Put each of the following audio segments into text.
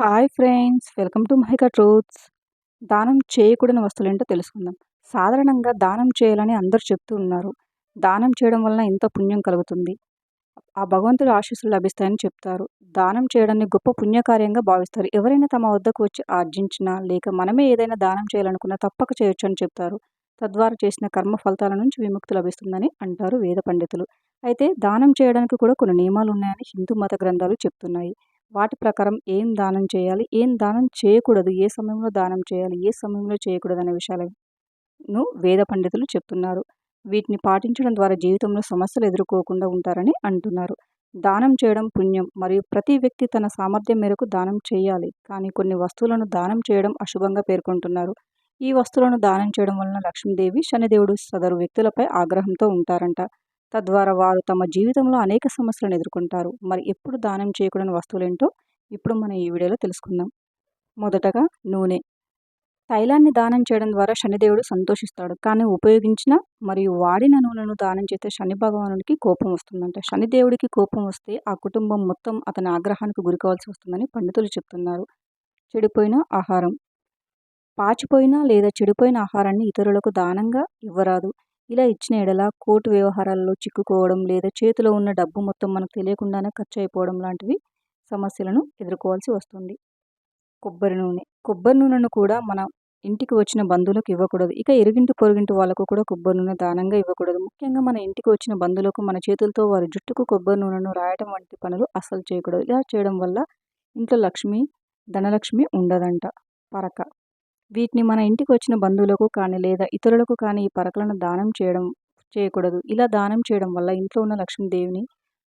Hi friends, welcome to Mahika truths. దానం చేయకూడని వస్తువులేంటో తెలుసుకుందాం. సాధారణంగా దానం చేయాలని అందరూ చెప్తూ ఉన్నారు. దానం చేయడం వలన ఎంతో పుణ్యం కలుగుతుంది. ఆ భగవంతుడి ఆశీస్సులు లభిస్తాయని చెప్తారు. దానం చేయడాన్ని గొప్ప పుణ్యకార్యంగా భావిస్తారు. ఎవరైనా తమ వద్దకు వచ్చి ఆర్జించినా లేక మనమే ఏదైనా దానం చేయాలనుకున్నా తప్పక చేయొచ్చని చెప్తారు. తద్వారా చేసిన కర్మ ఫలితాల నుంచి విముక్తి లభిస్తుందని అంటారు వేద పండితులు. అయితే దానం చేయడానికి కూడా కొన్ని నియమాలు ఉన్నాయని హిందూ మత గ్రంథాలు చెప్తున్నాయి. వాటి ప్రకారం ఏం దానం చేయాలి, ఏం దానం చేయకూడదు, ఏ సమయంలో దానం చేయాలి, ఏ సమయంలో చేయకూడదు అనే విషయాలను వేద పండితులు చెప్తున్నారు. వీటిని పాటించడం ద్వారా జీవితంలో సమస్యలు ఎదుర్కోకుండా ఉంటారని అంటున్నారు. దానం చేయడం పుణ్యం మరియు ప్రతి వ్యక్తి తన సామర్థ్యం మేరకు దానం చేయాలి. కానీ కొన్ని వస్తువులను దానం చేయడం అశుభంగా పేర్కొంటున్నారు. ఈ వస్తువులను దానం చేయడం వలన లక్ష్మీదేవి, శనిదేవుడు సదరు వ్యక్తులపై ఆగ్రహంతో ఉంటారంట. తద్వారా వారు తమ జీవితంలో అనేక సమస్యలను ఎదుర్కొంటారు. మరి ఎప్పుడు దానం చేయకూడని వస్తువులేంటో ఇప్పుడు మనం ఈ వీడియోలో తెలుసుకుందాం. మొదటగా నూనె. తైలాన్ని దానం చేయడం ద్వారా శనిదేవుడు సంతోషిస్తాడు. కానీ ఉపయోగించిన మరియు వాడిన నూనెను దానం చేస్తే శని భగవానుడికి కోపం వస్తుందంట. శనిదేవుడికి కోపం వస్తే ఆ కుటుంబం మొత్తం అతని ఆగ్రహానికి గురికావాల్సి వస్తుందని పండితులు చెప్తున్నారు. చెడిపోయిన ఆహారం. పాచిపోయిన లేదా చెడిపోయిన ఆహారాన్ని ఇతరులకు దానంగా ఇవ్వరాదు. ఇలా ఇచ్చిన ఎడల కోర్టు వ్యవహారాల్లో చిక్కుకోవడం లేదా చేతిలో ఉన్న డబ్బు మొత్తం మనకు తెలియకుండానే ఖర్చు అయిపోవడం లాంటివి సమస్యలను ఎదుర్కోవాల్సి వస్తుంది. కొబ్బరి నూనె. కొబ్బరి నూనెను కూడా మన ఇంటికి వచ్చిన బంధువులకు ఇవ్వకూడదు. ఇక ఇరుగింటి పొరుగింటి వాళ్ళకు కూడా కొబ్బరి నూనె దానంగా ఇవ్వకూడదు. ముఖ్యంగా మన ఇంటికి వచ్చిన బంధువులకు మన చేతులతో వారి జుట్టుకు కొబ్బరి నూనెను రాయడం వంటి పనులు అస్సలు చేయకూడదు. ఇలా చేయడం వల్ల ఇంట్లో ధనలక్ష్మి ఉండదంట. పరక. వీటిని మన ఇంటికి వచ్చిన బంధువులకు కానీ లేదా ఇతరులకు కానీ ఈ పరకలను దానం చేయకూడదు. ఇలా దానం చేయడం వల్ల ఇంట్లో ఉన్న లక్ష్మీదేవిని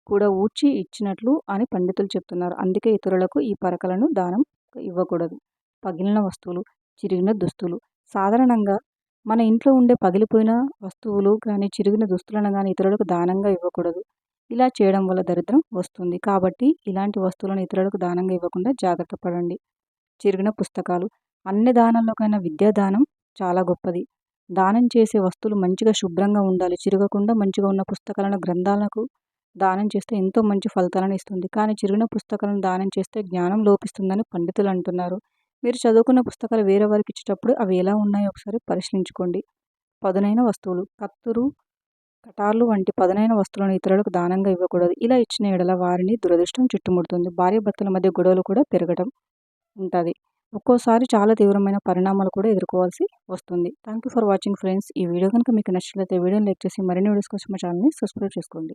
కూడా ఊడ్చి ఇచ్చినట్లు అని పండితులు చెప్తున్నారు. అందుకే ఇతరులకు ఈ పరకలను దానం ఇవ్వకూడదు. పగిలిన వస్తువులు, చిరిగిన దుస్తులు. సాధారణంగా మన ఇంట్లో ఉండే పగిలిపోయిన వస్తువులు కానీ చిరిగిన దుస్తులను కానీ ఇతరులకు దానంగా ఇవ్వకూడదు. ఇలా చేయడం వల్ల దరిద్రం వస్తుంది. కాబట్టి ఇలాంటి వస్తువులను ఇతరులకు దానంగా ఇవ్వకుండా జాగ్రత్త పడండి. చిరిగిన పుస్తకాలు. అన్ని దానాల్లోకైనా విద్యాదానం చాలా గొప్పది. దానం చేసే వస్తువులు మంచిగా శుభ్రంగా ఉండాలి. చిరగకుండా మంచిగా ఉన్న పుస్తకాలను, గ్రంథాలకు దానం చేస్తే ఎంతో మంచి ఫలితాలను ఇస్తుంది. కానీ చిరిగిన పుస్తకాలను దానం చేస్తే జ్ఞానం లోపిస్తుందని పండితులు అంటున్నారు. మీరు చదువుకున్న పుస్తకాలు వేరే వారికి ఇచ్చేటప్పుడు అవి ఎలా ఉన్నాయో ఒకసారి పరిశీలించుకోండి. పదునైన వస్తువులు. కత్తులు, కటార్లు వంటి పదునైన వస్తువులను ఇతరులకు దానంగా ఇవ్వకూడదు. ఇలా ఇచ్చిన ఎడల వారిని దురదృష్టం చుట్టుముడుతుంది. భార్యాభర్తల మధ్య గొడవలు కూడా పెరగడం ఉంటుంది. ఒక్కోసారి చాలా తీవ్రమైన పరిణామాలు కూడా ఎదుర్కోవాల్సి వస్తుంది. Thank you for watching friends. ఈ వీడియో కనుక మీకు నచ్చినట్లయితే వీడియోని లైక్ చేసి మరిన్ని వీడియోస్ కోసం మా ఛానల్ని సబ్స్క్రైబ్ చేసుకోండి.